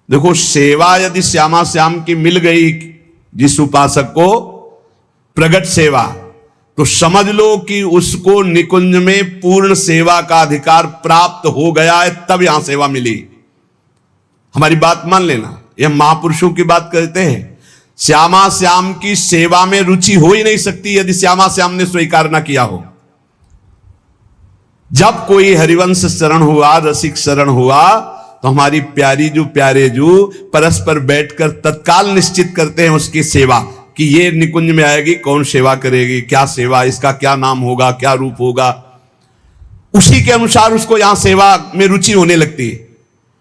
देखो, सेवा यदि श्यामा श्याम की मिल गई जिस उपासक को, प्रगट सेवा, तो समझ लो कि उसको निकुंज में पूर्ण सेवा का अधिकार प्राप्त हो गया है, तब यहां सेवा मिली। हमारी बात मान लेना, यह महापुरुषों की बात कहते हैं। श्यामा श्याम की सेवा में रुचि हो ही नहीं सकती यदि श्यामा श्याम ने स्वीकार ना किया हो। जब कोई हरिवंश शरण हुआ, रसिक शरण हुआ, तो हमारी प्यारी जो प्यारे जो परस्पर बैठकर तत्काल निश्चित करते हैं उसकी सेवा, कि ये निकुंज में आएगी, कौन सेवा करेगी, क्या सेवा, इसका क्या नाम होगा, क्या रूप होगा। उसी के अनुसार उसको यहां सेवा में रुचि होने लगती है।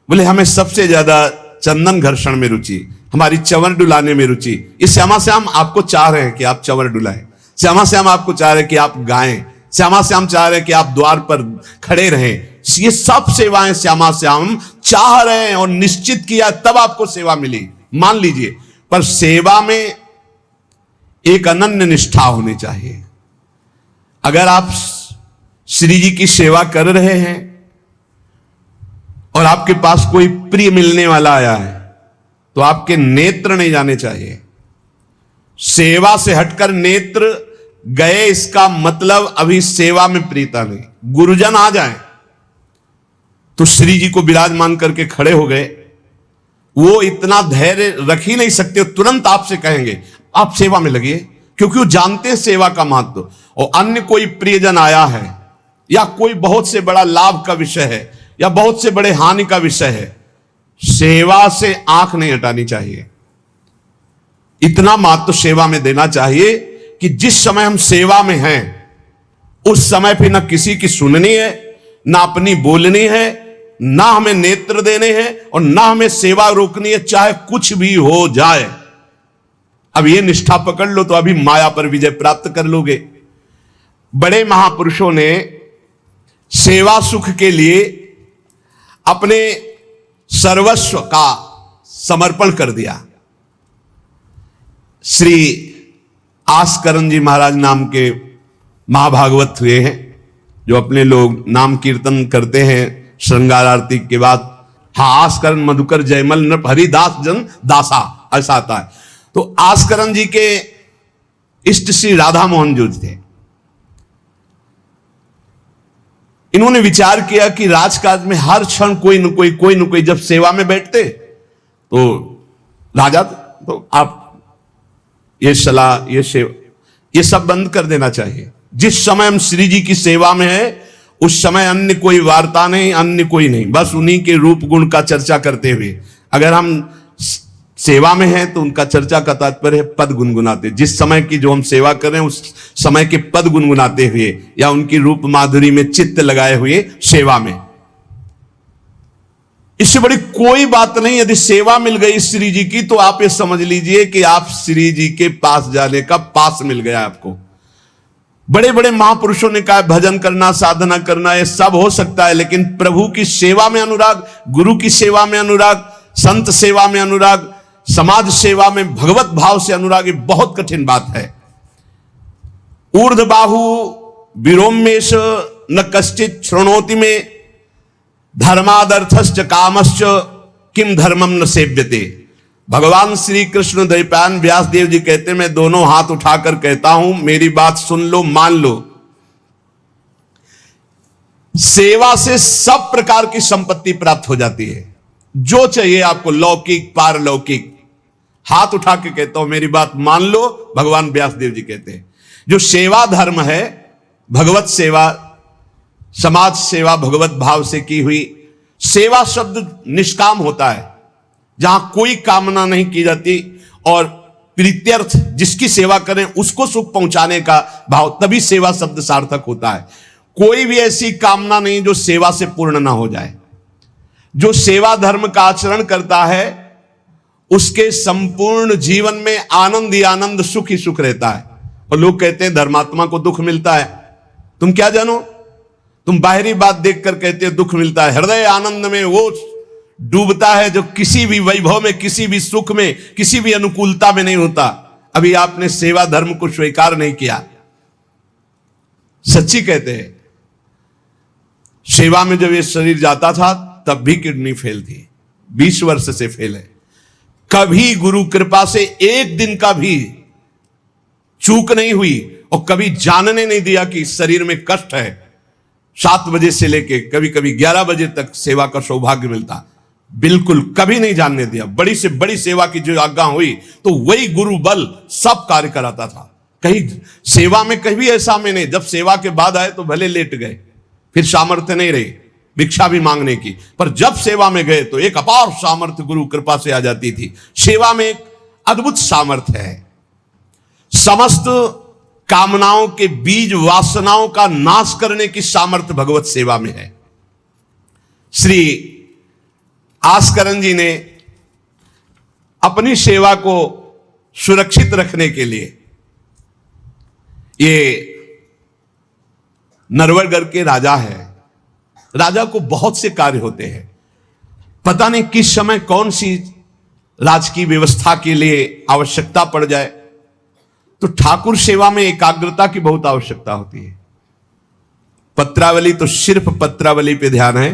बोले हमें सबसे ज्यादा चंदन घर्षण में रुचि, हमारी चंवर डुलाने में रुचि। इस श्यामा श्याम आपको चाह रहे हैं कि आप चंवर डुलाएं, श्यामा श्याम आपको चाह रहे हैं कि आप गाएं, श्यामा श्याम चाह रहे हैं कि आप द्वार पर खड़े रहें। ये सब सेवाएं श्यामा श्याम चाह रहे हैं और निश्चित किया तब आपको सेवा मिली, मान लीजिए। पर सेवा में एक अनन्य निष्ठा होनी चाहिए। अगर आप श्री जी की सेवा कर रहे हैं और आपके पास कोई प्रिय मिलने वाला आया है, तो आपके नेत्र नहीं जाने चाहिए। सेवा से हटकर नेत्र गए, इसका मतलब अभी सेवा में प्रीता नहीं। गुरुजन आ जाए तो श्री जी को विराजमान करके खड़े हो गए, वो इतना धैर्य रख ही नहीं सकते, तुरंत आपसे कहेंगे आप सेवा में लगिए, क्योंकि वो जानते हैं सेवा का महत्व। और अन्य कोई प्रियजन आया है या कोई बहुत से बड़ा लाभ का विषय है या बहुत से बड़े हानि का विषय है, सेवा से आंख नहीं हटानी चाहिए। इतना महत्व सेवा में देना चाहिए कि जिस समय हम सेवा में हैं उस समय फिर ना किसी की सुननी है, ना अपनी बोलनी है, ना हमें नेत्र देने हैं और ना हमें सेवा रोकनी है, चाहे कुछ भी हो जाए। अब ये निष्ठा पकड़ लो तो अभी माया पर विजय प्राप्त कर लोगे। बड़े महापुरुषों ने सेवा सुख के लिए अपने सर्वस्व का समर्पण कर दिया। श्री आस्करण जी महाराज नाम के महाभागवत हुए हैं, जो अपने लोग नाम कीर्तन करते हैं श्रृंगार आरती के बाद। हाँ, आस्करण मधुकर जयमल नृप हरिदास जन दासा, ऐसा आता है। तो आस्करण जी के इष्ट श्री राधा मोहन जो थे, इन्होंने विचार किया कि राजकाज में हर क्षण कोई न कोई जब सेवा में बैठते तो राजा, तो आप ये सलाह, ये सेवा, ये सब बंद कर देना चाहिए। जिस समय हम श्री जी की सेवा में है उस समय अन्य कोई वार्ता नहीं, अन्य कोई नहीं, बस उन्हीं के रूप गुण का चर्चा करते हुए। अगर हम सेवा में हैं तो उनका चर्चा का तात्पर्य है पद गुनगुनाते, जिस समय की जो हम सेवा कर रहे हैं उस समय के पद गुनगुनाते हुए या उनकी रूप माधुरी में चित्त लगाए हुए सेवा में। इससे बड़ी कोई बात नहीं। यदि सेवा मिल गई श्री जी की तो आप ये समझ लीजिए कि आप श्री जी के पास जाने का पास मिल गया आपको। बड़े बड़े महापुरुषों ने कहा भजन करना, साधना करना, ये सब हो सकता है, लेकिन प्रभु की सेवा में अनुराग, गुरु की सेवा में अनुराग, संत सेवा में अनुराग, समाज सेवा में भगवत भाव से अनुराग, ये बहुत कठिन बात है। ऊर्ध्वबाहु विरोमेश न कश्चित शृणोति में धर्मादर्थश्च कामश्च किम धर्मम न सेव्यते। भगवान श्री कृष्ण द्वैपायन व्यास देव जी कहते, मैं दोनों हाथ उठाकर कहता हूं, मेरी बात सुन लो, मान लो। सेवा से सब प्रकार की संपत्ति प्राप्त हो जाती है, जो चाहिए आपको, लौकिक पारलौकिक। हाथ उठा के कहता हूं, मेरी बात मान लो। भगवान व्यास देव जी कहते हैं जो सेवा धर्म है, भगवत सेवा, समाज सेवा, भगवत भाव से की हुई सेवा, शब्द निष्काम होता है, जहां कोई कामना नहीं की जाती और प्रीत्यर्थ, जिसकी सेवा करें उसको सुख पहुंचाने का भाव, तभी सेवा शब्द सार्थक होता है। कोई भी ऐसी कामना नहीं जो सेवा से पूर्ण ना हो जाए। जो सेवा धर्म का आचरण करता है उसके संपूर्ण जीवन में आनंद ही आनंद, सुख ही सुख रहता है। और लोग कहते हैं धर्मात्मा को दुख मिलता है। तुम क्या जानो, तुम बाहरी बात देखकर कहते हो दुख मिलता है। हृदय आनंद में वो डूबता है जो किसी भी वैभव में, किसी भी सुख में, किसी भी अनुकूलता में नहीं होता। अभी आपने सेवा धर्म को स्वीकार नहीं किया। सच्ची कहते हैं, सेवा में जब ये शरीर जाता था तब भी किडनी फेल थी, 20 वर्ष से फेल है। कभी गुरु कृपा से एक दिन का भी चूक नहीं हुई और कभी जानने नहीं दिया कि शरीर में कष्ट है। 7 बजे से लेके कभी कभी 11 बजे तक सेवा का सौभाग्य मिलता, बिल्कुल कभी नहीं जानने दिया। बड़ी से बड़ी सेवा की जो आज्ञा हुई तो वही गुरु बल सब कार्य कराता था। कहीं सेवा में कभी ऐसा में नहीं, जब सेवा के बाद आए तो भले लेट गए, फिर सामर्थ्य नहीं रही भिक्षा भी मांगने की, पर जब सेवा में गए तो एक अपार सामर्थ्य गुरु कृपा से आ जाती थी। सेवा में एक अद्भुत सामर्थ्य है। समस्त कामनाओं के बीज वासनाओं का नाश करने की सामर्थ्य भगवत सेवा में है। श्री आस्करन जी ने अपनी सेवा को सुरक्षित रखने के लिए, ये नरवरगढ़ के राजा है, राजा को बहुत से कार्य होते हैं, पता नहीं किस समय कौन सी राजकीय व्यवस्था के लिए आवश्यकता पड़ जाए, तो ठाकुर सेवा में एकाग्रता की बहुत आवश्यकता होती है। पत्रावली तो सिर्फ पत्रावली पे ध्यान है,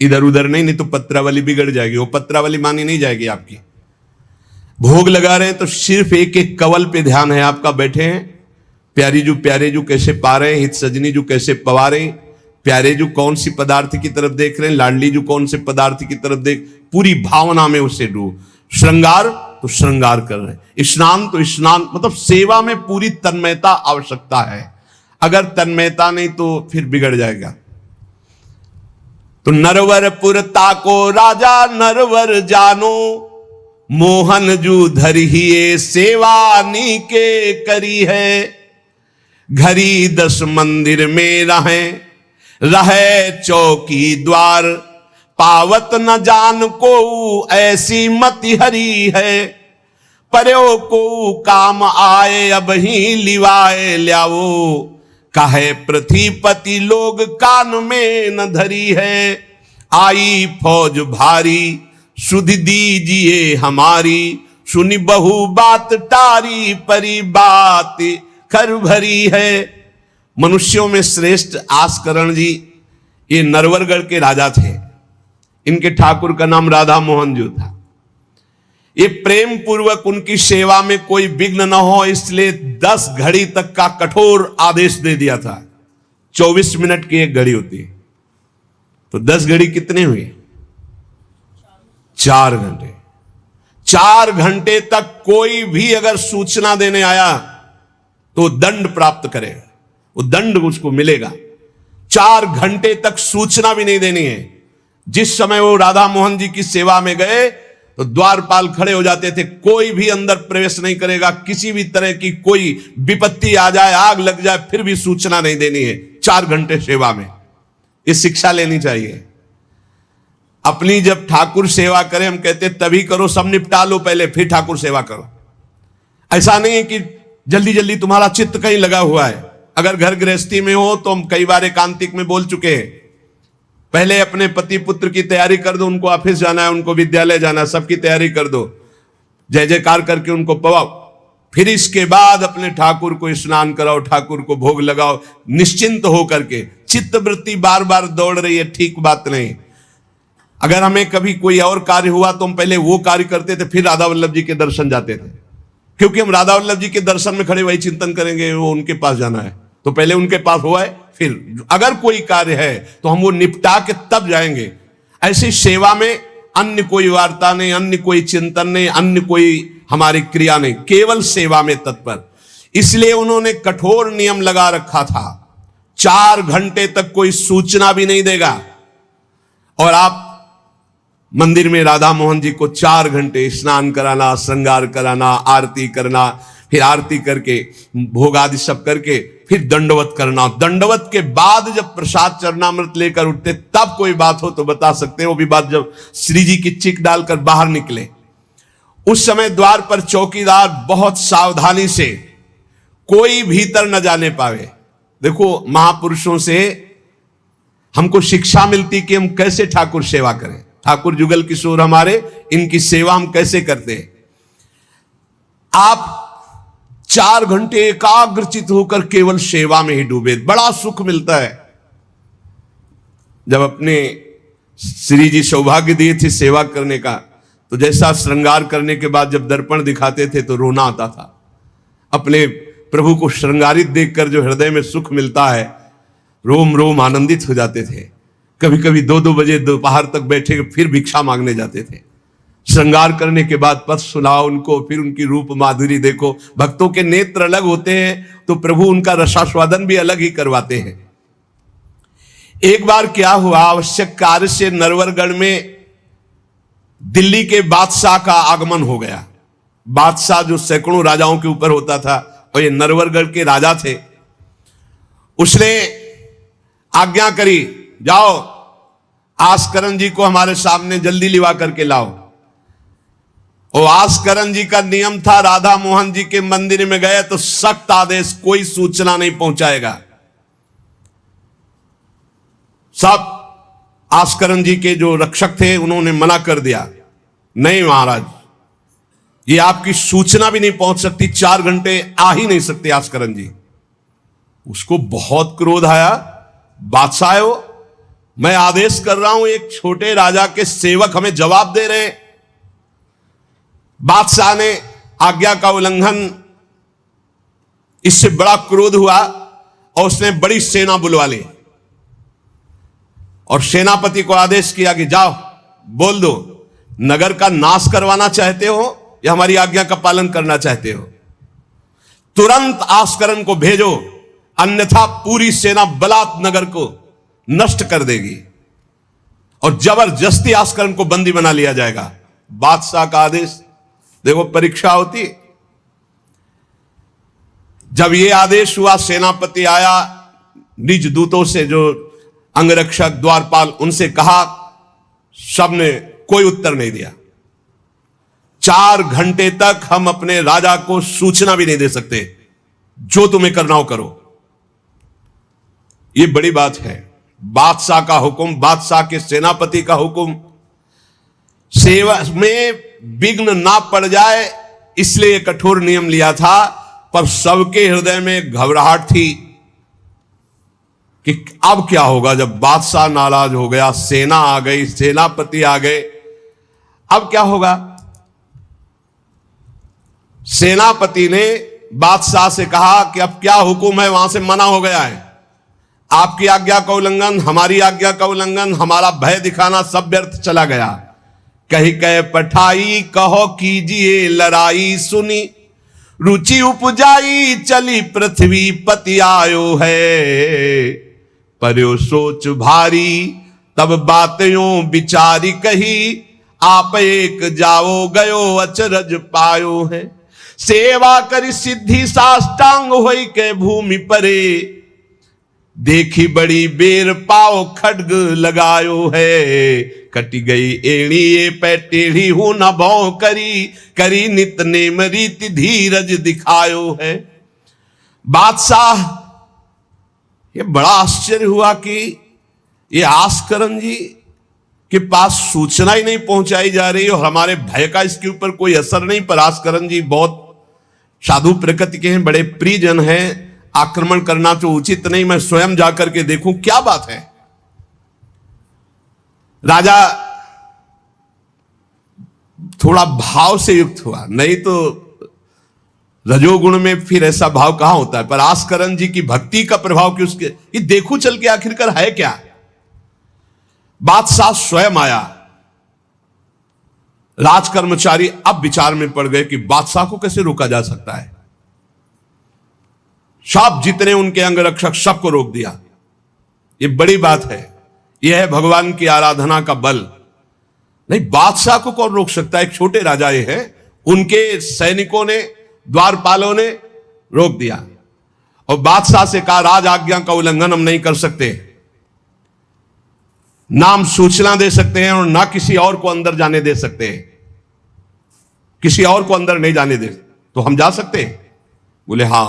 इधर उधर नहीं तो पत्रावली बिगड़ जाएगी, वो पत्रावली मानी नहीं जाएगी आपकी। भोग लगा रहे हैं तो सिर्फ एक एक कवल पे ध्यान है आपका, बैठे हैं प्यारे जू कैसे पा रहे हैं, हित सजनी जू कैसे पवा रहे हैं, प्यारे जू कौन सी पदार्थ की तरफ देख रहे हैं, लाडली जू कौन से पदार्थ की तरफ देख, पूरी भावना में उसे डूब। श्रृंगार तो श्रृंगार कर रहे हैं, स्नान तो स्नान, मतलब सेवा में पूरी तन्मयता आवश्यकता है। अगर तन्मयता नहीं तो फिर बिगड़ जाएगा। तो नरवरपुर ताको राजा नरवर जानो, मोहन जू धरिए सेवा नी के करी है। घरी 10 मंदिर में रहे चौकी द्वार, पावत न जान को ऐसी मति हरी है। पर्यो को काम आए अब ही लिवाए ल्याओ, काहे पृथ्वीपति लोग कान में न धरी है। आई फौज भारी सुधि दीजिए हमारी, सुनी बहु बात टारी परी बात कर भरी है। मनुष्यों में श्रेष्ठ आस्करण जी ये नरवरगढ़ के राजा थे। इनके ठाकुर का नाम राधा मोहन जी था। ये प्रेम पूर्वक उनकी सेवा में कोई विघ्न न हो इसलिए 10 घड़ी तक का कठोर आदेश दे दिया था। 24 मिनट की एक घड़ी होती है, तो 10 घड़ी कितने हुए? 4 घंटे। 4 घंटे तक कोई भी अगर सूचना देने आया तो दंड प्राप्त करेगा, वो दंड उसको मिलेगा। 4 घंटे तक सूचना भी नहीं देनी है। जिस समय वो राधा मोहन जी की सेवा में गए तो द्वारपाल खड़े हो जाते थे, कोई भी अंदर प्रवेश नहीं करेगा। किसी भी तरह की कोई विपत्ति आ जाए, आग लग जाए, फिर भी सूचना नहीं देनी है। 4 घंटे सेवा में ये शिक्षा लेनी चाहिए। अपनी जब ठाकुर सेवा करें, हम कहते तभी करो, सब निपटा लो पहले फिर ठाकुर सेवा करो। ऐसा नहीं है कि जल्दी जल्दी तुम्हारा चित्त कहीं लगा हुआ है। अगर घर गृहस्थी में हो तो हम कई बार एकांतिक में बोल चुके हैं, पहले अपने पति पुत्र की तैयारी कर दो, उनको ऑफिस जाना है, उनको विद्यालय जाना है, सबकी तैयारी कर दो, जय जयकार करके उनको पवाओ, फिर इसके बाद अपने ठाकुर को स्नान कराओ, ठाकुर को भोग लगाओ, निश्चिंत हो करके। चित्त वृत्ति बार बार दौड़ रही है, ठीक बात नहीं। अगर हमें कभी कोई और कार्य हुआ तो हम पहले वो कार्य करते थे, फिर राधा वल्लभ जी के दर्शन जाते थे, क्योंकि हम राधा वल्लभ जी के दर्शन में खड़े वही चिंतन करेंगे, वो उनके पास जाना है तो पहले उनके पास हुआ है, फिर अगर कोई कार्य है तो हम वो निपटा के तब जाएंगे। ऐसी सेवा में अन्य कोई वार्ता नहीं, अन्य कोई चिंतन नहीं, अन्य कोई हमारी क्रिया नहीं, केवल सेवा में तत्पर। इसलिए उन्होंने कठोर नियम लगा रखा था, 4 घंटे तक कोई सूचना भी नहीं देगा। और आप मंदिर में राधा मोहन जी को 4 घंटे स्नान कराना, श्रृंगार कराना, आरती करना, फिर आरती करके भोग आदि सब करके फिर दंडवत करना। दंडवत के बाद जब प्रसाद चरणामृत लेकर उठते तब कोई बात हो तो बता सकते हैं। वो भी बात जब श्री जी की चिक डालकर बाहर निकले, उस समय द्वार पर चौकीदार बहुत सावधानी से कोई भीतर न जाने पावे। देखो, महापुरुषों से हमको शिक्षा मिलती कि हम कैसे ठाकुर सेवा करें। ठाकुर जुगल किशोर हमारे, इनकी सेवा हम कैसे करते हैं। आप 4 घंटे एकाग्रचित होकर केवल सेवा में ही डूबे, बड़ा सुख मिलता है। जब अपने श्री जी सौभाग्य दिए थे सेवा करने का, तो जैसा श्रृंगार करने के बाद जब दर्पण दिखाते थे तो रोना आता था। अपने प्रभु को श्रृंगारित देखकर जो हृदय में सुख मिलता है, रोम रोम आनंदित हो जाते थे। कभी कभी 2-2 बजे दोपहर तक बैठे फिर भिक्षा मांगने जाते थे। श्रृंगार करने के बाद पद सुनाओ उनको, फिर उनकी रूप माधुरी देखो। भक्तों के नेत्र अलग होते हैं तो प्रभु उनका रसास्वादन भी अलग ही करवाते हैं। एक बार क्या हुआ, आवश्यक कार्य से नरवरगढ़ में दिल्ली के बादशाह का आगमन हो गया। बादशाह जो सैकड़ों राजाओं के ऊपर होता था, और ये नरवरगढ़ के राजा थे। उसने आज्ञा करी, जाओ आस्करन जी को हमारे सामने जल्दी लिवा करके लाओ। और आस्करन जी का नियम था, राधा मोहन जी के मंदिर में गए तो सख्त आदेश, कोई सूचना नहीं पहुंचाएगा। सब आस्करन जी के जो रक्षक थे उन्होंने मना कर दिया, नहीं महाराज, ये आपकी सूचना भी नहीं पहुंच सकती, 4 घंटे आ ही नहीं सकते आस्करन जी। उसको बहुत क्रोध आया, बादशाह हो, मैं आदेश कर रहा हूं, एक छोटे राजा के सेवक हमें जवाब दे रहे हैं। बादशाह ने आज्ञा का उल्लंघन, इससे बड़ा क्रोध हुआ और उसने बड़ी सेना बुलवा ली और सेनापति को आदेश किया कि जाओ बोल दो, नगर का नाश करवाना चाहते हो या हमारी आज्ञा का पालन करना चाहते हो। तुरंत आस्करन को भेजो, अन्यथा पूरी सेना बलात् नगर को नष्ट कर देगी और जबरदस्ती आस्करन को बंदी बना लिया जाएगा। बादशाह का आदेश, देखो परीक्षा होती। जब यह आदेश हुआ, सेनापति आया, निज दूतों से, जो अंगरक्षक द्वारपाल, उनसे कहा, सबने कोई उत्तर नहीं दिया। 4 घंटे तक हम अपने राजा को सूचना भी नहीं दे सकते, जो तुम्हें करना हो करो। यह बड़ी बात है। बादशाह का हुक्म, बादशाह के सेनापति का हुक्म, सेवा में विघ्न ना पड़ जाए इसलिए कठोर नियम लिया था। पर सबके हृदय में घबराहट थी कि अब क्या होगा। जब बादशाह नाराज हो गया, सेना आ गई, सेनापति आ गए, अब क्या होगा। सेनापति ने बादशाह से कहा कि अब क्या हुक्म है, वहां से मना हो गया है, आपकी आज्ञा का उल्लंघन, हमारी आज्ञा का उल्लंघन, हमारा भय दिखाना सब व्यर्थ चला गया। कही कह पठाई, कहो कीजिए लड़ाई, सुनी रुचि उपजाई, चली पृथ्वी पति आयो है। पर्यो सोच भारी, तब बातों विचारी कही, आप एक जाओ गयो अचरज पायो है। सेवा करी सिद्धि साष्टांग होई के भूमि परे, देखी बड़ी बेर पाओ खड्ग लगायो है। कटी गई एड़ी ये पै टेढ़ी हूं न भौ करी, करी नित नेम रीति धीरज दिखायो है। बादशाह ये बड़ा आश्चर्य हुआ कि ये आस्करन जी के पास सूचना ही नहीं पहुंचाई जा रही और हमारे भय का इसके ऊपर कोई असर नहीं। पर आस्करन जी बहुत साधु प्रकृति के हैं, बड़े प्रियजन हैं, आक्रमण करना तो उचित नहीं, मैं स्वयं जाकर के देखूं क्या बात है। राजा थोड़ा भाव से युक्त हुआ, नहीं तो रजोगुण में फिर ऐसा भाव कहां होता है। पर आस्करन जी की भक्ति का प्रभाव कि उसके ये देखो चल के आखिरकार है क्या। बादशाह स्वयं आया। राज कर्मचारी अब विचार में पड़ गए कि बादशाह को कैसे रोका जा सकता है। सब जितने उनके अंगरक्षक सबको रोक दिया। ये बड़ी बात है, यह है भगवान की आराधना का बल। नहीं, बादशाह को कौन रोक सकता है, एक छोटे राजा ये है। उनके सैनिकों ने, द्वारपालों ने रोक दिया और बादशाह से कहा, राज आज्ञा का उल्लंघन हम नहीं कर सकते, नाम सूचना दे सकते हैं और ना किसी और को अंदर जाने दे सकते हैं, किसी और को अंदर नहीं जाने दे, तो हम जा सकते हैं। बोले हां,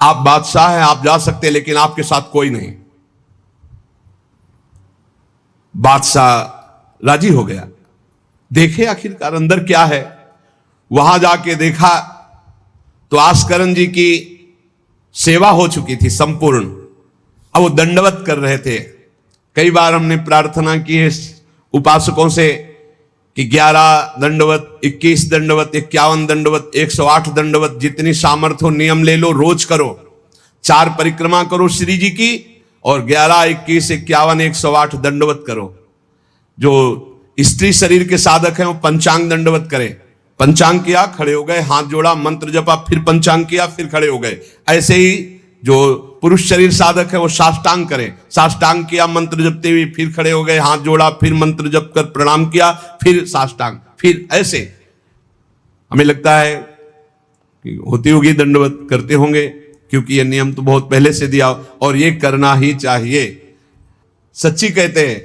आप बादशाह हैं, आप जा सकते हैं, लेकिन आपके साथ कोई नहीं। बादशाह राजी हो गया। देखे आखिरकार अंदर क्या है। वहां जाके देखा तो आस्करन जी की सेवा हो चुकी थी संपूर्ण। अब वो दंडवत कर रहे थे, कई बार हमने प्रार्थना की है उपासकों से कि 11 दंडवत, 21 दंडवत, 51 दंडवत, 108 दंडवत, जितनी सामर्थ्य हो नियम ले लो, रोज करो, 4 परिक्रमा करो श्री जी की, और 11, 21, 51, 108 दंडवत करो। जो स्त्री शरीर के साधक हैं वो पंचांग दंडवत करें। पंचांग किया, खड़े हो गए, हाथ जोड़ा, मंत्र जपा, फिर पंचांग किया, फिर खड़े हो गए। ऐसे ही जो पुरुष शरीर साधक है वो साष्टांग करें। साष्टांग किया मंत्र जपते हुए, फिर खड़े हो गए, हाथ जोड़ा, फिर मंत्र जप कर प्रणाम किया, फिर साष्टांग, फिर ऐसे। हमें लगता है कि होती होगी दंडवत, करते होंगे, क्योंकि ये नियम तो बहुत पहले से दिया और ये करना ही चाहिए। सच्ची कहते हैं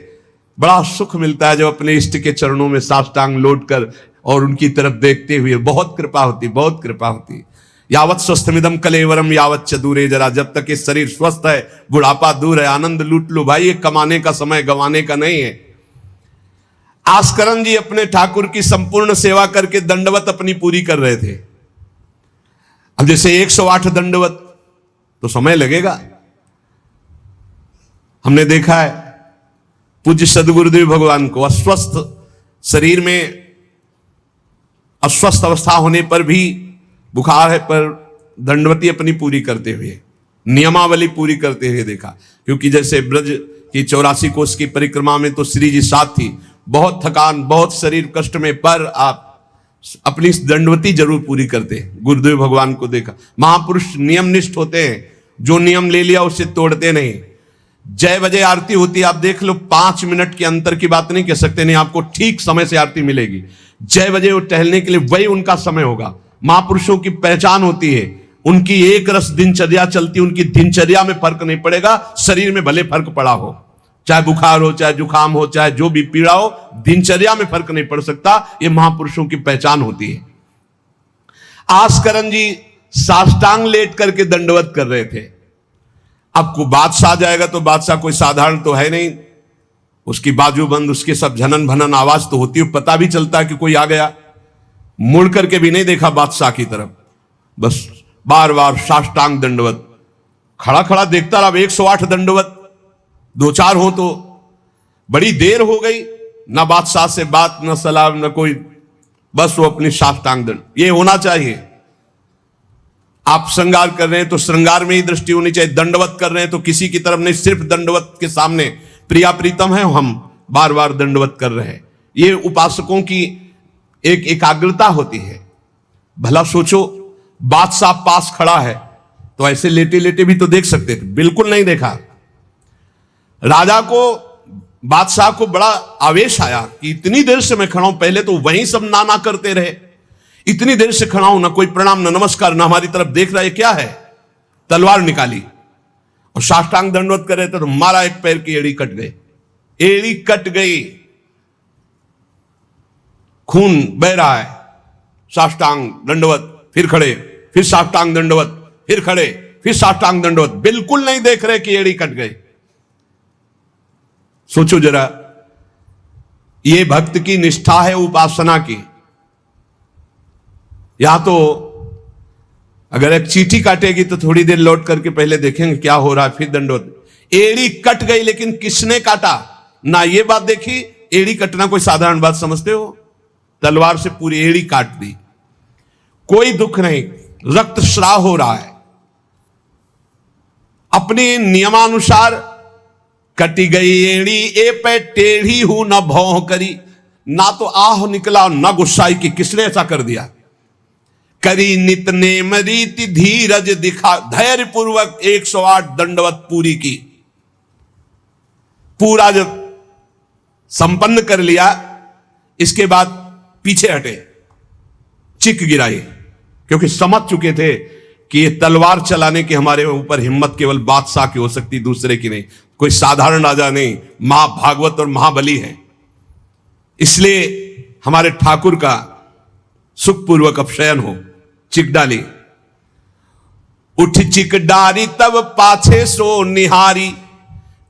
बड़ा सुख मिलता है जब अपने इष्ट के चरणों में साष्टांग लौट कर और उनकी तरफ देखते हुए। बहुत कृपा होती, बहुत कृपा होती। यावत स्वस्थमिदम कलेवरम यावत च दूरे जरा, जब तक ये शरीर स्वस्थ है बुढ़ापा दूर है। आनंद लूट लो भाई, ये कमाने का समय गंवाने का नहीं है। आस्करन जी अपने ठाकुर की संपूर्ण सेवा करके दंडवत अपनी पूरी कर रहे थे। अब जैसे 108 दंडवत तो समय लगेगा। हमने देखा है पूज्य सदगुरुदेव भगवान को अस्वस्थ शरीर में, अस्वस्थ अवस्था होने पर भी, बुखार है पर दंडवती अपनी पूरी करते हुए, नियमावली पूरी करते हुए देखा। क्योंकि जैसे ब्रज की 84 कोस की परिक्रमा में तो श्री जी साथ थी, बहुत थकान, बहुत शरीर कष्ट में, पर आप अपनी दंडवती जरूर पूरी करते। गुरुदेव भगवान को देखा। महापुरुष नियमनिष्ठ होते हैं, जो नियम ले लिया उसे तोड़ते नहीं। जय बजे आरती होती है, आप देख लो, 5 मिनट के अंतर की बात नहीं कह सकते, नहीं आपको ठीक समय से आरती मिलेगी। जय बजे वो टहलने के लिए वही उनका समय होगा। महापुरुषों की पहचान होती है, उनकी एक रस दिनचर्या चलती, उनकी दिनचर्या में फर्क नहीं पड़ेगा, शरीर में भले फर्क पड़ा हो, चाहे बुखार हो, चाहे जुकाम हो, चाहे जो भी पीड़ा हो, दिनचर्या में फर्क नहीं पड़ सकता। ये महापुरुषों की पहचान होती है। आस्करन जी साष्टांग लेट करके दंडवत कर रहे थे। अब को बादशाह जाएगा तो बादशाह कोई साधारण तो है नहीं, उसकी बाजू बंद, उसके सब झनन भनन आवाज तो होती है, पता भी चलता है कि कोई आ गया। मुड़ करके भी नहीं देखा बादशाह की तरफ, बस बार बार साष्टांग दंडवत, खड़ा खड़ा देखता रहा। 108 दंडवत, 2-4 हो तो बड़ी देर हो गई, ना बादशाह से बात, ना सलाम, ना कोई, बस वो अपनी साष्टांग दंड। ये होना चाहिए। आप श्रृंगार कर रहे हैं तो श्रृंगार में ही दृष्टि होनी चाहिए, दंडवत कर रहे हैं तो किसी की तरफ नहीं, सिर्फ दंडवत के सामने। प्रिया प्रीतम है, हम बार बार दंडवत कर रहे हैं। ये उपासकों की एक एकाग्रता होती है। भला सोचो, बादशाह पास खड़ा है तो ऐसे लेटे लेटे भी तो देख सकते थे, बिल्कुल नहीं देखा। राजा को, बादशाह को बड़ा आवेश आया कि इतनी देर से मैं खड़ा हूं, पहले तो वहीं सब नाना करते रहे, इतनी देर से खड़ा हूं, ना कोई प्रणाम, ना नमस्कार, ना हमारी तरफ देख रहा है, क्या है। तलवार निकाली और साष्टांग दंडवत कर रहे थे तो मारा, एक पैर की एड़ी कट गई, एड़ी कट गई, खून बह रहा है। साष्टांग दंडवत, फिर खड़े, फिर साष्टांग दंडवत, फिर खड़े, फिर साष्टांग दंडवत, बिल्कुल नहीं देख रहे कि एड़ी कट गई। सोचो जरा, ये भक्त की निष्ठा है उपासना की। यहां तो अगर एक चींटी काटेगी तो थोड़ी देर लौट करके पहले देखेंगे क्या हो रहा है, फिर दंडवत। एड़ी कट गई, लेकिन किसने काटा, ना ये बात देखी। एड़ी कटना कोई साधारण बात समझते हो? तलवार से पूरी एड़ी काट दी, कोई दुख नहीं, रक्तस्राव हो रहा है। अपने नियमानुसार कटी गई एड़ी, ए पे टेढ़ी हूं न भौं करी, ना तो आह निकला ना गुस्साई कि किसने ऐसा कर दिया। करी नित नेम रीति धीरज दिखा, धैर्य पूर्वक 108 दंडवत पूरी की। पूरा जब संपन्न कर लिया, इसके बाद पीछे हटे, चिक गिराई, क्योंकि समझ चुके थे कि ये तलवार चलाने की हमारे ऊपर हिम्मत केवल बादशाह की हो सकती, दूसरे की नहीं। कोई साधारण राजा नहीं, महाभागवत और महाबली है। इसलिए हमारे ठाकुर का सुखपूर्वक अपशयन हो। चिक डाली, उठ चिक डारी तब पाछे सो निहारी,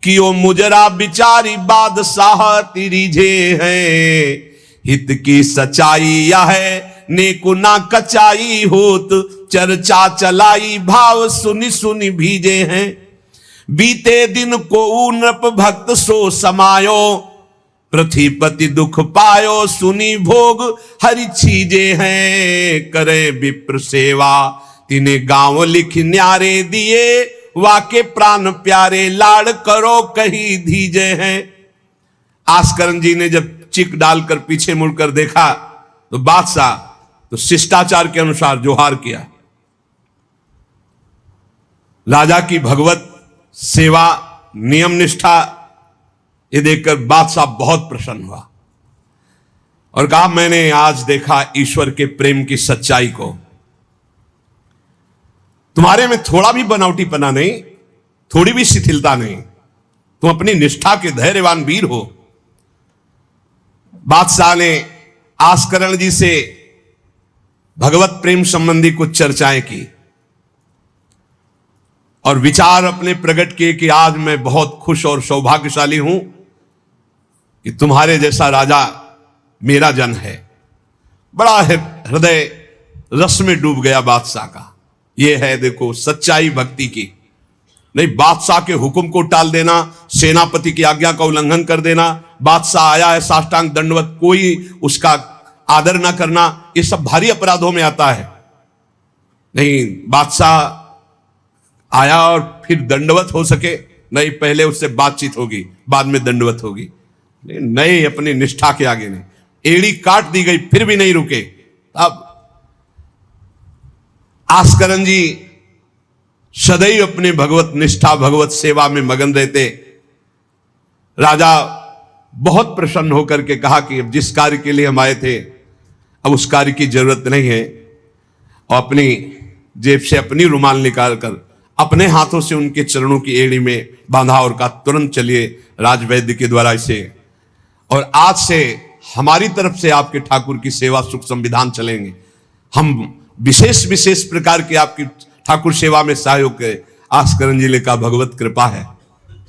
कियो मुजरा बिचारी बादशाह तिरिझे हैं। हित की सच्चाई यह है नेको ना कचाई होत, चर्चा चलाई भाव सुनी सुनी भीजे हैं। बीते दिन को नृप भक्त सो समायो, पृथ्वीपति दुख पायो सुनी भोग हरि चीजे हैं, करे विप्र सेवा तिने गांव लिख न्यारे दिए, वाके प्राण प्यारे लाड़ करो कही धीजे हैं। आस्करण जी ने जब चिक डालकर पीछे मुड़कर देखा तो बादशाह तो शिष्टाचार के अनुसार जोहार किया। राजा की भगवत सेवा नियम निष्ठा ये देखकर बादशाह बहुत प्रसन्न हुआ और कहा मैंने आज देखा ईश्वर के प्रेम की सच्चाई को। तुम्हारे में थोड़ा भी बनावटीपना नहीं, थोड़ी भी शिथिलता नहीं, तुम अपनी निष्ठा के धैर्यवान वीर हो। बादशाह ने आस्करण जी से भगवत प्रेम संबंधी कुछ चर्चाएं की और विचार अपने प्रकट किए कि आज मैं बहुत खुश और सौभाग्यशाली हूं कि तुम्हारे जैसा राजा मेरा जन है। बड़ा हृदय रस में डूब गया बादशाह का। यह है देखो सच्चाई भक्ति की। नहीं बादशाह के हुक्म को टाल देना, सेनापति की आज्ञा का उल्लंघन कर देना, बादशाह आया है साष्टांग दंडवत, कोई उसका आदर ना करना, ये सब भारी अपराधों में आता है। नहीं बादशाह आया और फिर दंडवत हो सके, नहीं पहले उससे बातचीत होगी बाद में दंडवत होगी। नहीं अपनी निष्ठा के आगे नहीं, एड़ी काट दी गई फिर भी नहीं रुके। अब आस्करण जी सदैव अपने भगवत निष्ठा भगवत सेवा में मगन रहते। राजा बहुत प्रसन्न होकर के कहा कि अब जिस कार्य के लिए हम आए थे अब उस कार्य की जरूरत नहीं है, और अपनी जेब से अपनी रुमाल निकालकर अपने हाथों से उनके चरणों की एड़ी में बांधा और कहा तुरंत चलिए राजवैद्य के द्वारा इसे, और आज से हमारी तरफ से आपके ठाकुर की सेवा सुख संविधान चलेंगे। हम विशेष विशेष प्रकार की आपकी ठाकुर सेवा में सहयोग करें। आस्करण जी ने कहा भगवत कृपा है,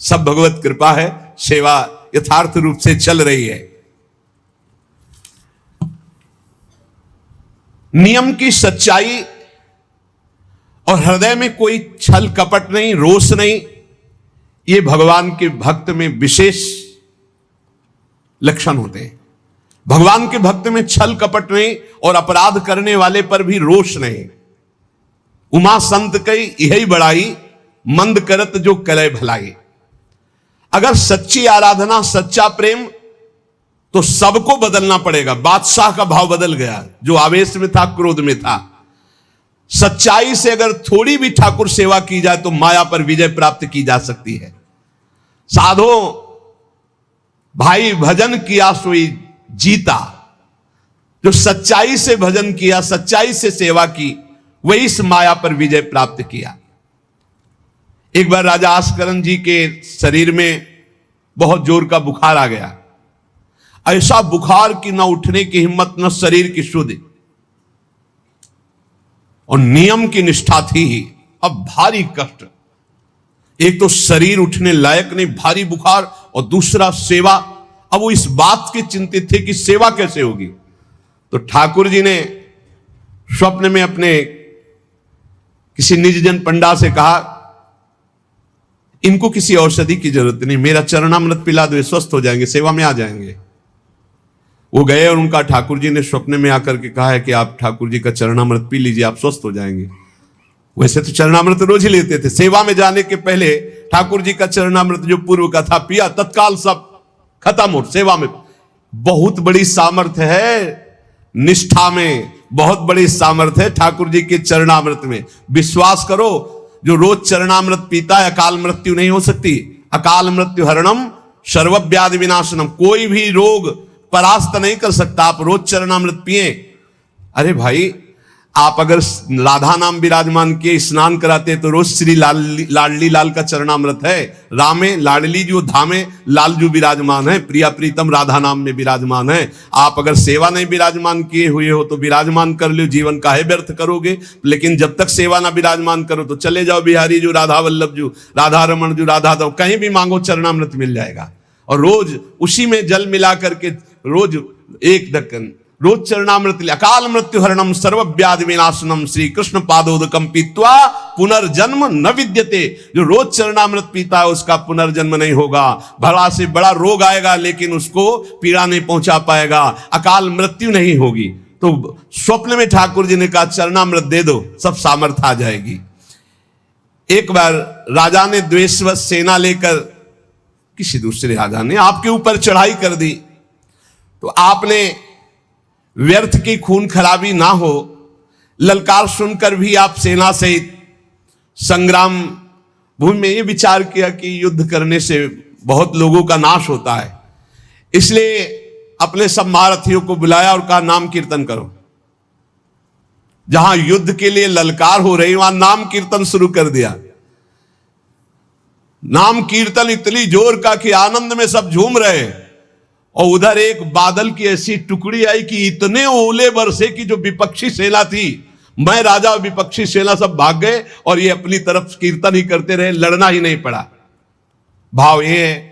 सब भगवत कृपा है, सेवा यथार्थ रूप से चल रही है। नियम की सच्चाई और हृदय में कोई छल कपट नहीं, रोष नहीं, ये भगवान के भक्त में विशेष लक्षण होते हैं। भगवान के भक्त में छल कपट नहीं और अपराध करने वाले पर भी रोष नहीं। उमा संत कई यही बड़ाई, मंद करत जो करे भलाई। अगर सच्ची आराधना सच्चा प्रेम तो सबको बदलना पड़ेगा। बादशाह का भाव बदल गया, जो आवेश में था क्रोध में था। सच्चाई से अगर थोड़ी भी ठाकुर सेवा की जाए तो माया पर विजय प्राप्त की जा सकती है। साधो भाई भजन किया सोई जीता, जो सच्चाई से भजन किया सच्चाई से सेवा की वही इस माया पर विजय प्राप्त किया। एक बार राजा आस्करण जी के शरीर में बहुत जोर का बुखार आ गया, ऐसा बुखार कि न उठने की हिम्मत न शरीर की शुद्धि, और नियम की निष्ठा थी ही। अब भारी कष्ट, एक तो शरीर उठने लायक नहीं, भारी बुखार, और दूसरा सेवा। अब वो इस बात के चिंतित थे कि सेवा कैसे होगी। तो ठाकुर जी ने स्वप्न में अपने किसी निजजन पंडा से कहा इनको किसी औषधि की जरूरत नहीं, मेरा चरणामृत पिला दो, स्वस्थ हो जाएंगे, सेवा में आ जाएंगे। वो गए और उनका ठाकुर जी ने स्वप्न में आकर के कहा है कि आप ठाकुर जी का चरणामृत पी लीजिए, आप स्वस्थ हो जाएंगे। वैसे तो चरणामृत रोज ही लेते थे, सेवा में जाने के पहले ठाकुर जी का चरणामृत जो पूर्व का था पिया, तत्काल सब खत्म हो। सेवा में बहुत बड़ी सामर्थ्य है, निष्ठा में बहुत बड़ी सामर्थ्य है ठाकुर जी के चरणामृत में। विश्वास करो, जो रोज चरणामृत पीता है अकाल मृत्यु नहीं हो सकती। अकाल मृत्यु हरणम सर्वव्याधि विनाशनम, कोई भी रोग परास्त नहीं कर सकता। आप रोज चरणामृत पिए। अरे भाई, आप अगर राधा नाम विराजमान किए स्नान कराते तो रोज श्री लाडली लाल का चरणामृत है। रामे लाडली जो धामे लाल जो विराजमान है, प्रिया प्रीतम राधा नाम में विराजमान है। आप अगर सेवा नहीं विराजमान किए हुए हो तो विराजमान कर लो, जीवन काहे व्यर्थ करोगे। लेकिन जब तक सेवा ना विराजमान करो तो चले जाओ बिहारी जो, राधा वल्लभ जो, राधा रमन जो, राधा दो, कहीं भी मांगो चरणामृत मिल जाएगा। और रोज उसी में जल मिला करके रोज एक ढक्कन रोज चरणामृत ले, अकाल मृत्यु हरणम सर्वव्याधि विनाशनम श्री कृष्ण पादोदकम पीत्वा पुनर्जन्म न विद्यते। जो रोज चरणामृत पीता है उसका पुनर्जन्म नहीं होगा। बड़ा से बड़ा रोग आएगा लेकिन उसको पीड़ा नहीं पहुंचा पाएगा, अकाल मृत्यु नहीं होगी। तो स्वप्न में ठाकुर जी ने कहा चरणामृत दे दो, सब सामर्थ्य आ जाएगी। एक बार राजा ने द्वेषवश सेना लेकर, किसी दूसरे राजा ने आपके ऊपर चढ़ाई कर दी, तो आपने व्यर्थ की खून खराबी ना हो, ललकार सुनकर भी आप सेना सहित संग्राम भूमि में ये विचार किया कि युद्ध करने से बहुत लोगों का नाश होता है, इसलिए अपने सब महारथियों को बुलाया और कहा नाम कीर्तन करो। जहां युद्ध के लिए ललकार हो रही वहां नाम कीर्तन शुरू कर दिया। नाम कीर्तन इतनी जोर का कि आनंद में सब झूम रहे, और उधर एक बादल की ऐसी टुकड़ी आई कि इतने ओले बरसे कि जो विपक्षी सेना थी, मैं राजा और विपक्षी सेना सब भाग गए और ये अपनी तरफ कीर्तन ही करते रहे, लड़ना ही नहीं पड़ा। भाव ये है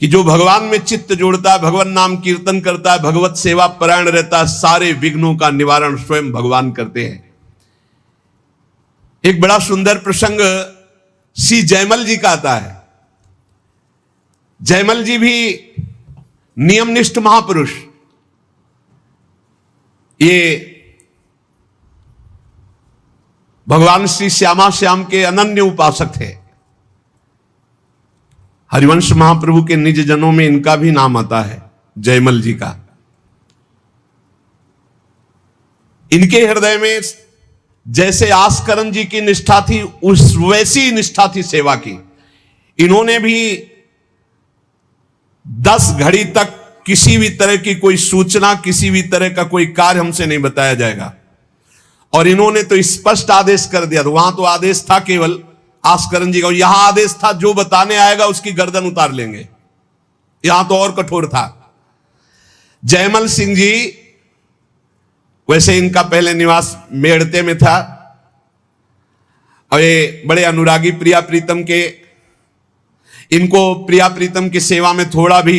कि जो भगवान में चित्त जोड़ता है, भगवान नाम कीर्तन करता है, भगवत सेवा परायण रहता है, सारे विघ्नों का निवारण स्वयं भगवान करते हैं। एक बड़ा सुंदर प्रसंग श्री जयमल जी का आता है। जयमल जी भी नियमनिष्ठ महापुरुष, ये भगवान श्री श्यामा श्याम के अनन्य उपासक थे। हरिवंश महाप्रभु के निज जनों में इनका भी नाम आता है, जयमल जी का। इनके हृदय में जैसे आस्करण जी की निष्ठा थी, उस वैसी निष्ठा थी सेवा की। इन्होंने भी 10 घड़ी तक किसी भी तरह की कोई सूचना, किसी भी तरह का कोई कार्य हमसे नहीं बताया जाएगा। और इन्होंने तो स्पष्ट आदेश कर दिया। तो वहां तो आदेश था केवल आस्करण जी का, यहां आदेश था जो बताने आएगा उसकी गर्दन उतार लेंगे। यहां तो और कठोर था। जयमल सिंह जी, वैसे इनका पहले निवास मेड़ते में था, और ये बड़े अनुरागी प्रिया प्रीतम के, इनको प्रिया प्रीतम की सेवा में थोड़ा भी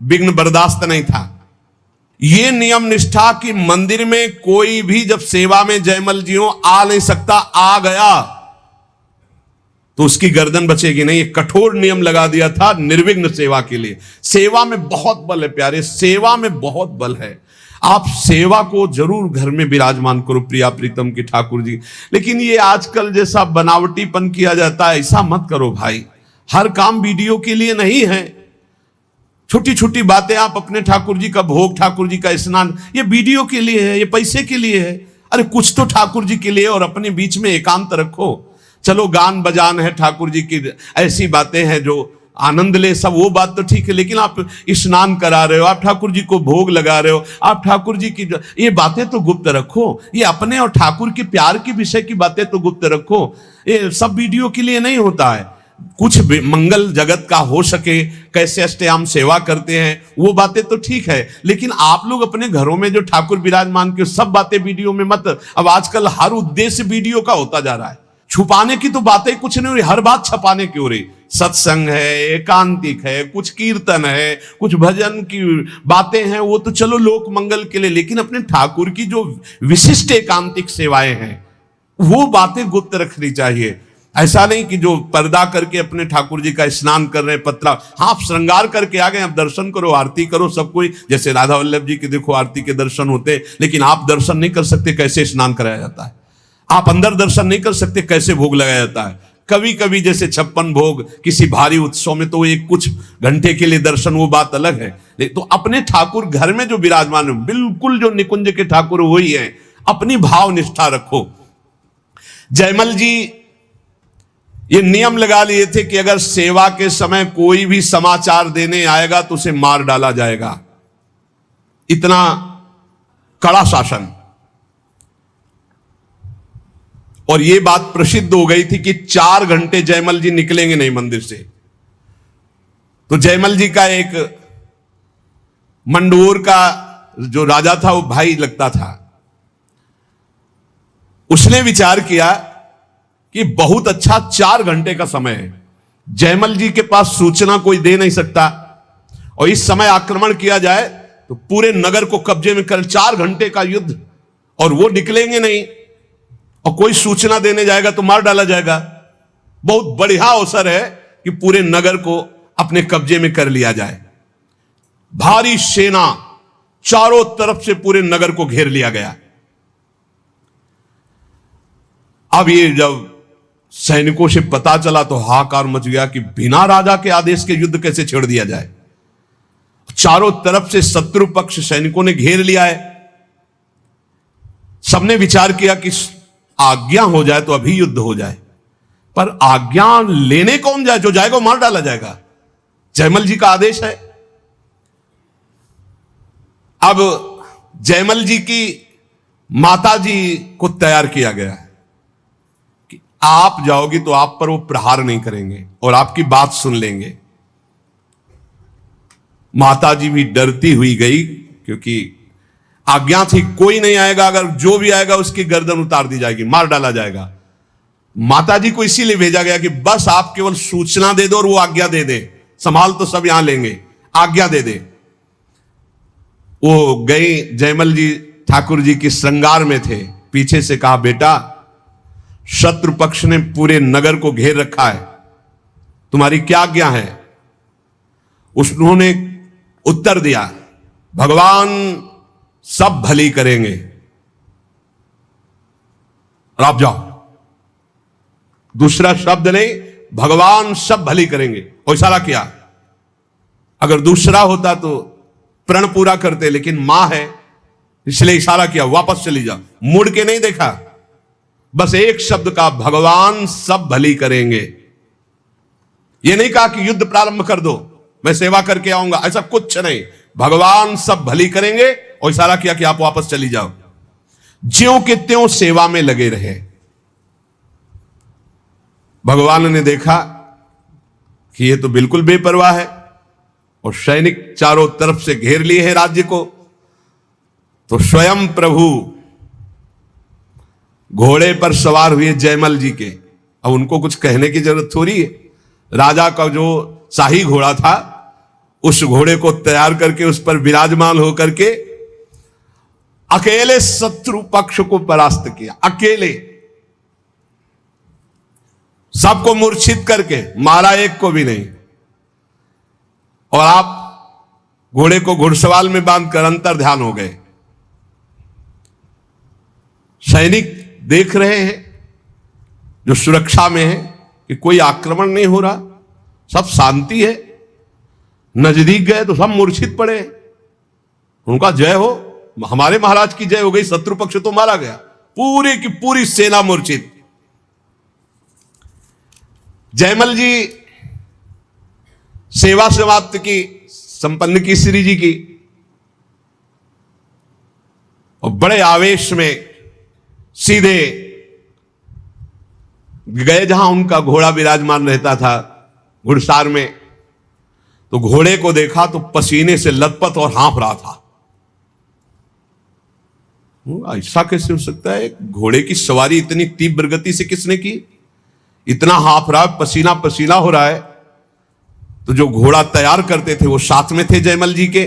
विघ्न बर्दाश्त नहीं था। ये नियम निष्ठा कि मंदिर में कोई भी जब सेवा में जयमल जी हो आ नहीं सकता, आ गया तो उसकी गर्दन बचेगी नहीं। एक कठोर नियम लगा दिया था निर्विघ्न सेवा के लिए। सेवा में बहुत बल है प्यारे, सेवा में बहुत बल है। आप सेवा को जरूर घर में विराजमान करो प्रिया प्रीतम की ठाकुर जी, लेकिन ये आजकल जैसा बनावटीपन किया जाता है ऐसा मत करो भाई। हर काम वीडियो के लिए नहीं है। छोटी छोटी बातें, आप अपने ठाकुर जी का भोग, ठाकुर जी का स्नान, ये वीडियो के लिए है, ये पैसे के लिए है। अरे कुछ तो ठाकुर जी के लिए और अपने बीच में एकांत रखो। चलो गान बजान है, ठाकुर जी की ऐसी बातें हैं जो आनंद ले, सब वो बात तो ठीक है, लेकिन आप स्नान करा रहे हो, आप ठाकुर जी को भोग लगा रहे हो, आप ठाकुर जी की ये बातें तो गुप्त रखो। ये अपने और ठाकुर के प्यार के विषय की बातें तो गुप्त रखो। ये सब वीडियो के लिए नहीं होता है। कुछ मंगल जगत का हो सके, कैसे अष्टयाम सेवा करते हैं वो बातें तो ठीक है, लेकिन आप लोग अपने घरों में जो ठाकुर विराजमान के सब बातें वीडियो में मत। अब आजकल हर उद्देश्य वीडियो का होता जा रहा है। छुपाने की तो बातें कुछ नहीं हो रही, हर बात छपाने की हो रही। सत्संग है, एकांतिक है, कुछ कीर्तन है, कुछ भजन की बातें हैं, वो तो चलो लोक मंगल के लिए, लेकिन अपने ठाकुर की जो विशिष्ट एकांतिक सेवाएं हैं वो बातें गुप्त रखनी चाहिए। ऐसा नहीं कि जो पर्दा करके अपने ठाकुर जी का स्नान कर रहे हैं, पतला, हाँ आप श्रृंगार करके आ गए, आप दर्शन करो, आरती करो, सब कोई, जैसे राधा वल्लभ जी के देखो आरती के दर्शन होते, लेकिन आप दर्शन नहीं कर सकते कैसे स्नान कराया जाता है। आप अंदर दर्शन नहीं कर सकते कैसे भोग लगाया जाता है। कभी कभी जैसे 56 भोग किसी भारी उत्सव में तो एक कुछ घंटे के लिए दर्शन, वो बात अलग है। तो अपने ठाकुर घर में जो विराजमान है, बिल्कुल जो निकुंज के ठाकुर वही है, अपनी भाव निष्ठा रखो। जयमल जी ये नियम लगा लिए थे कि अगर सेवा के समय कोई भी समाचार देने आएगा तो उसे मार डाला जाएगा। इतना कड़ा शासन। और यह बात प्रसिद्ध हो गई थी कि 4 घंटे जयमल जी निकलेंगे नहीं मंदिर से। तो जयमल जी का एक मंडोर का जो राजा था वो भाई लगता था, उसने विचार किया कि बहुत अच्छा 4 घंटे का समय है, जयमल जी के पास सूचना कोई दे नहीं सकता, और इस समय आक्रमण किया जाए तो पूरे नगर को कब्जे में कर 4 घंटे का युद्ध, और वो निकलेंगे नहीं, और कोई सूचना देने जाएगा तो मार डाला जाएगा। बहुत बढ़िया अवसर है कि पूरे नगर को अपने कब्जे में कर लिया जाए। भारी सेना चारों तरफ से पूरे नगर को घेर लिया गया। अब ये जब सैनिकों से पता चला तो हाहाकार मच गया कि बिना राजा के आदेश के युद्ध कैसे छेड़ दिया जाए। चारों तरफ से शत्रु पक्ष सैनिकों ने घेर लिया है। सबने विचार किया कि आज्ञा हो जाए तो अभी युद्ध हो जाए, पर आज्ञा लेने कौन जाए? जो जाएगा मार डाला जाएगा। जयमल जी का आदेश है। अब जयमल जी की माता जी को तैयार किया गया है कि आप जाओगी तो आप पर वो प्रहार नहीं करेंगे और आपकी बात सुन लेंगे। माता जी भी डरती हुई गई, क्योंकि आज्ञा थी कोई नहीं आएगा, अगर जो भी आएगा उसकी गर्दन उतार दी जाएगी, मार डाला जाएगा। माता जी को इसीलिए भेजा गया कि बस आप केवल सूचना दे दो और वो आज्ञा दे दे, संभाल तो सब यहां लेंगे, आज्ञा दे दे। वो गई, जयमल जी ठाकुर जी की श्रृंगार में थे, पीछे से कहा, बेटा शत्रु पक्ष ने पूरे नगर को घेर रखा है, तुम्हारी क्या आज्ञा है? उन्होंने उत्तर दिया, भगवान सब भली करेंगे और आप जाओ। दूसरा शब्द नहीं, भगवान सब भली करेंगे, और इशारा किया। अगर दूसरा होता तो प्रण पूरा करते, लेकिन मां है इसलिए इशारा किया, वापस चली जाओ। मुड़ के नहीं देखा, बस एक शब्द का, भगवान सब भली करेंगे। यह नहीं कहा कि युद्ध प्रारंभ कर दो, मैं सेवा करके आऊंगा, ऐसा कुछ नहीं। भगवान सब भली करेंगे, और इशारा किया कि आप वापस चली जाओ। ज्यों के त्यों सेवा में लगे रहे। भगवान ने देखा कि ये तो बिल्कुल बेपरवाह है, और सैनिक चारों तरफ से घेर लिए हैं राज्य को, तो स्वयं प्रभु घोड़े पर सवार हुए जयमल जी के। अब उनको कुछ कहने की जरूरत थोड़ी है। राजा का जो शाही घोड़ा था, उस घोड़े को तैयार करके उस पर विराजमान होकर के अकेले शत्रु पक्ष को परास्त किया। अकेले सबको मूर्छित करके मारा, एक को भी नहीं। और आप घोड़े को घुड़सवाल में बांधकर अंतर ध्यान हो गए। सैनिक देख रहे हैं जो सुरक्षा में है कि कोई आक्रमण नहीं हो रहा, सब शांति है। नजदीक गए तो सब मूर्छित पड़े। उनका जय हो, हमारे महाराज की जय हो गई, शत्रु पक्ष तो मारा गया। पूरी की पूरी सेना मूर्छित। जयमल जी सेवा समाप्त की, संपन्न की श्री जी की, और बड़े आवेश में सीधे गए जहां उनका घोड़ा विराजमान रहता था, घुड़सार में। तो घोड़े को देखा तो पसीने से लथपथ और हाँफ रहा था। ऐसा कैसे हो सकता है? घोड़े की सवारी इतनी तीव्र गति से किसने की? इतना हाँफ रहा, पसीना पसीना हो रहा है। तो जो घोड़ा तैयार करते थे वो साथ में थे जयमल जी के।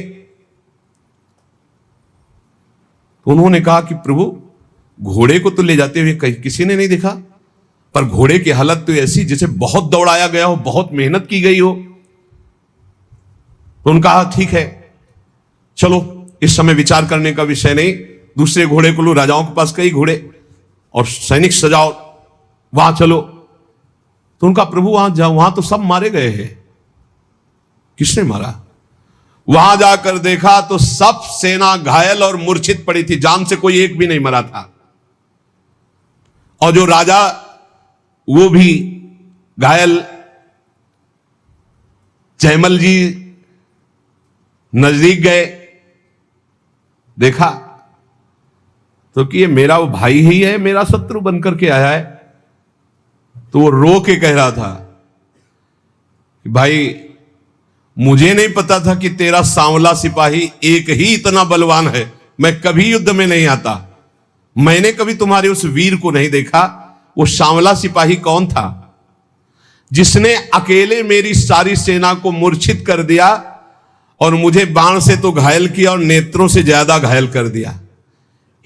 तो उन्होंने कहा कि प्रभु, घोड़े को तो ले जाते हुए कहीं किसी ने नहीं देखा, पर घोड़े की हालत तो ऐसी जैसे बहुत दौड़ाया गया हो, बहुत मेहनत की गई हो। तो उनका ठीक है, चलो इस समय विचार करने का विषय नहीं, दूसरे घोड़े को लो। राजाओं के पास कई घोड़े, और सैनिक सजाओ, वहां चलो। तो उनका प्रभु वहां जाओ, वहां तो सब मारे गए हैं। किसने मारा? वहां जाकर देखा तो सब सेना घायल और मूर्छित पड़ी थी, जान से कोई एक भी नहीं मरा था। और जो राजा वो भी घायल। जयमल जी नजदीक गए, देखा तो कि ये मेरा वो भाई ही है, मेरा शत्रु बनकर के आया है। तो वो रो के कह रहा था कि भाई, मुझे नहीं पता था कि तेरा सांवला सिपाही एक ही इतना बलवान है। मैं कभी युद्ध में नहीं आता, मैंने कभी तुम्हारे उस वीर को नहीं देखा। वो सांवला सिपाही कौन था जिसने अकेले मेरी सारी सेना को मूर्छित कर दिया और मुझे बाण से तो घायल किया और नेत्रों से ज्यादा घायल कर दिया।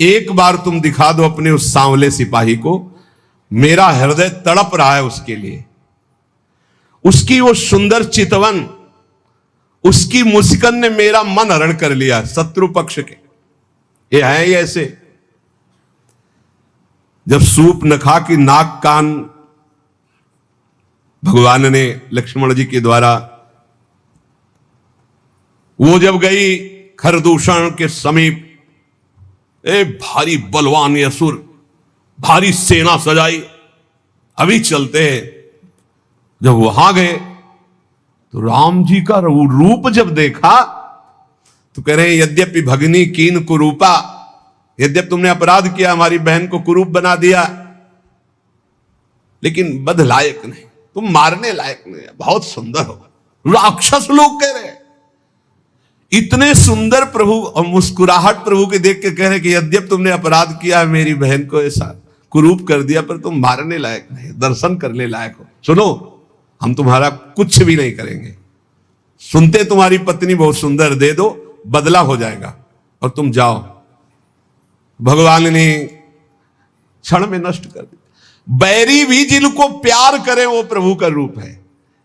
एक बार तुम दिखा दो अपने उस सांवले सिपाही को, मेरा हृदय तड़प रहा है उसके लिए। उसकी वो सुंदर चितवन, उसकी मुस्कान ने मेरा मन हरण कर लिया। शत्रु पक्ष के ये है ही ऐसे, जब सूप नखा की नाक कान भगवान ने लक्ष्मण जी के द्वारा, वो जब गई खरदूषण के समीप, भारी बलवान असुर, भारी सेना सजाई, अभी चलते हैं। जब वहां गए तो राम जी का रूप जब देखा तो कह रहे हैं, यद्यपि भगनी कीन कुरूपा, यद्यपि तुमने अपराध किया, हमारी बहन को कुरूप बना दिया, लेकिन बध लायक नहीं, तुम मारने लायक नहीं, बहुत सुंदर हो। राक्षस लोग कह रहे हैं, इतने सुंदर प्रभु, और मुस्कुराहट प्रभु के देख के कह रहे कि यद्यपि तुमने अपराध किया है, मेरी बहन को ऐसा कुरूप कर दिया, पर तुम मारने लायक नहीं, दर्शन करने लायक हो। सुनो, हम तुम्हारा कुछ भी नहीं करेंगे, सुनते तुम्हारी पत्नी बहुत सुंदर, दे दो, बदला हो जाएगा और तुम जाओ। भगवान ने क्षण में नष्ट कर दिया। बैरी भी जिनको प्यार करे वो प्रभु का रूप है।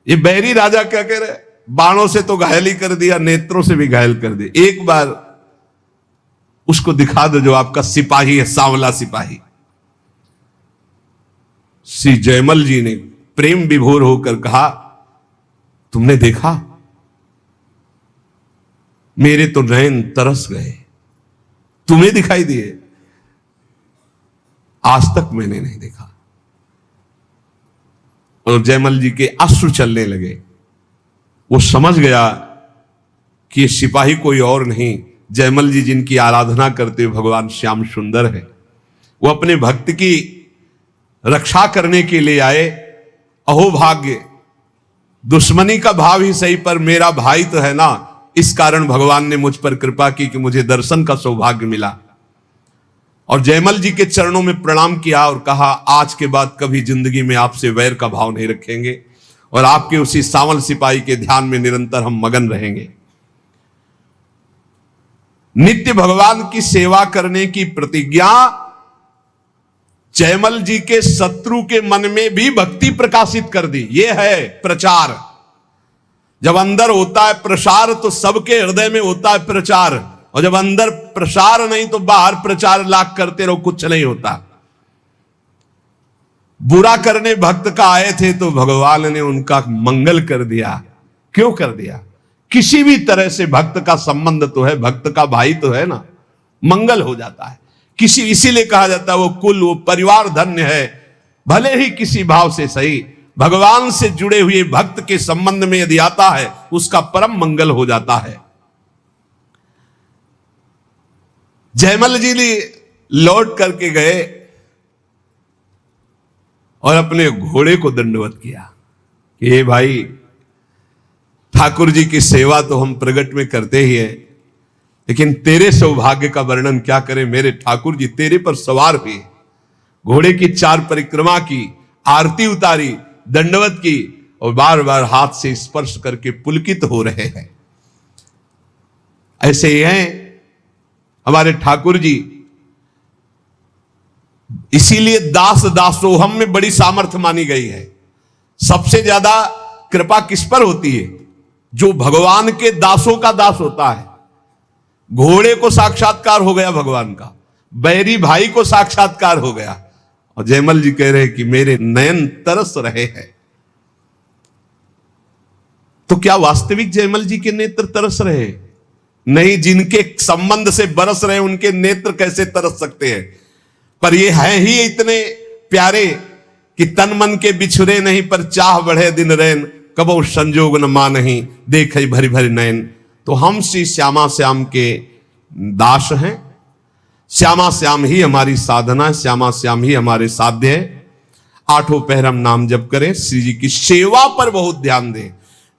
ये बैरी राजा क्या कह रहे, बाणों से तो घायल ही कर दिया, नेत्रों से भी घायल कर दिया। एक बार उसको दिखा दो जो आपका सिपाही है, सांवला सिपाही। श्री जयमल जी ने प्रेम विभोर होकर कहा, तुमने देखा, मेरे तो नयन तरस गए, तुम्हें दिखाई दिए, आज तक मैंने नहीं देखा। और जयमल जी के अश्रु चलने लगे। वो समझ गया कि ये सिपाही कोई और नहीं, जयमल जी जिनकी आराधना करते हुए भगवान श्याम सुंदर है। वो अपने भक्त की रक्षा करने के लिए आए। अहो भाग्य, दुश्मनी का भाव ही सही, पर मेरा भाई तो है ना, इस कारण भगवान ने मुझ पर कृपा की कि मुझे दर्शन का सौभाग्य मिला। और जयमल जी के चरणों में प्रणाम किया और कहा, आज के बाद कभी जिंदगी में आपसे वैर का भाव नहीं रखेंगे और आपके उसी सांवल सिपाही के ध्यान में निरंतर हम मगन रहेंगे। नित्य भगवान की सेवा करने की प्रतिज्ञा जयमल जी के शत्रु के मन में भी भक्ति प्रकाशित कर दी। यह है प्रचार। जब अंदर होता है प्रसार तो सबके हृदय में होता है प्रचार, और जब अंदर प्रसार नहीं तो बाहर प्रचार लाख करते रहो, कुछ नहीं होता। बुरा करने भक्त का आए थे तो भगवान ने उनका मंगल कर दिया। क्यों कर दिया? किसी भी तरह से भक्त का संबंध तो है, भक्त का भाई तो है ना, मंगल हो जाता है। किसी, इसीलिए कहा जाता है वो कुल, वो परिवार धन्य है। भले ही किसी भाव से सही, भगवान से जुड़े हुए भक्त के संबंध में यदि आता है उसका परम मंगल हो जाता है। जयमल जी ने लौट करके गए और अपने घोड़े को दंडवत किया कि हे भाई, ठाकुर जी की सेवा तो हम प्रगट में करते ही हैं, लेकिन तेरे सौभाग्य का वर्णन क्या करें। मेरे ठाकुर जी तेरे पर सवार हुए, घोड़े की 4 परिक्रमा की, आरती उतारी, दंडवत की और बार बार हाथ से स्पर्श करके पुलकित हो रहे हैं। ऐसे ही हैं हमारे ठाकुर जी। इसीलिए दास दासोहम में बड़ी सामर्थ्य मानी गई है। सबसे ज्यादा कृपा किस पर होती है? जो भगवान के दासों का दास होता है। घोड़े को साक्षात्कार हो गया भगवान का, बैरी भाई को साक्षात्कार हो गया, और जयमल जी कह रहे हैं कि मेरे नयन तरस रहे हैं। तो क्या वास्तविक जयमल जी के नेत्र तरस रहे? नहीं, जिनके संबंध से बरस रहे उनके नेत्र कैसे तरस सकते हैं? पर ये हैं ही इतने प्यारे कि तन मन के बिछुरे नहीं, पर चाह बढ़े दिन रैन, कबो संजोग न मानहि, देखे भरी भरी नयन। तो हम श्री श्यामा श्याम के दास हैं। श्यामा श्याम ही हमारी साधना है, श्यामा श्याम ही हमारे साध्य है। 8 पहर हम नाम जप करें, श्री जी की सेवा पर बहुत ध्यान दें।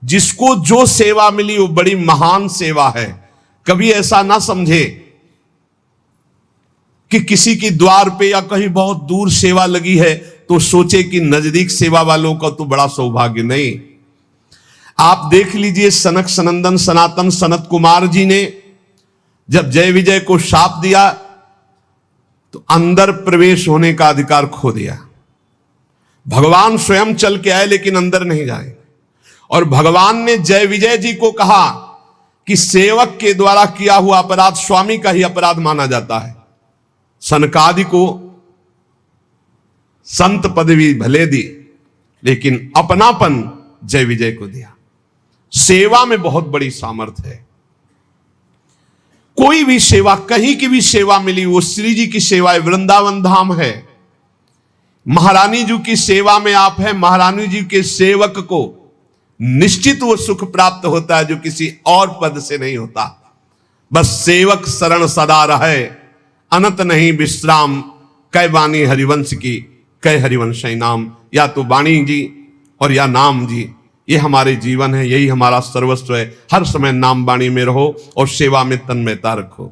जिसको जो सेवा मिली वो बड़ी महान सेवा है। कभी ऐसा ना समझे कि किसी की द्वार पे या कहीं बहुत दूर सेवा लगी है तो सोचे कि नजदीक सेवा वालों का तो बड़ा सौभाग्य। नहीं, आप देख लीजिए, सनक सनंदन सनातन सनत कुमार जी ने जब जय विजय को शाप दिया तो अंदर प्रवेश होने का अधिकार खो दिया। भगवान स्वयं चल के आए लेकिन अंदर नहीं जाए। और भगवान ने जय विजय जी को कहा कि सेवक के द्वारा किया हुआ अपराध स्वामी का ही अपराध माना जाता है। सनकादि को संत पदवी भले दी लेकिन अपनापन जय विजय को दिया। सेवा में बहुत बड़ी सामर्थ्य है। कोई भी सेवा, कहीं की भी सेवा मिली, वो श्री जी की सेवा है, वृंदावन धाम है, महारानी जी की सेवा में आप हैं, महारानी जी के सेवक को निश्चित वो सुख प्राप्त होता है जो किसी और पद से नहीं होता। बस सेवक शरण सदा रहे, अनंत नहीं विश्राम, कै वाणी हरिवंश की, कै हरिवंश नाम। या तो वाणी जी और या नाम जी, ये हमारे जीवन है, यही हमारा सर्वस्व है। हर समय नाम वाणी में रहो और सेवा में तन्मयता रखो।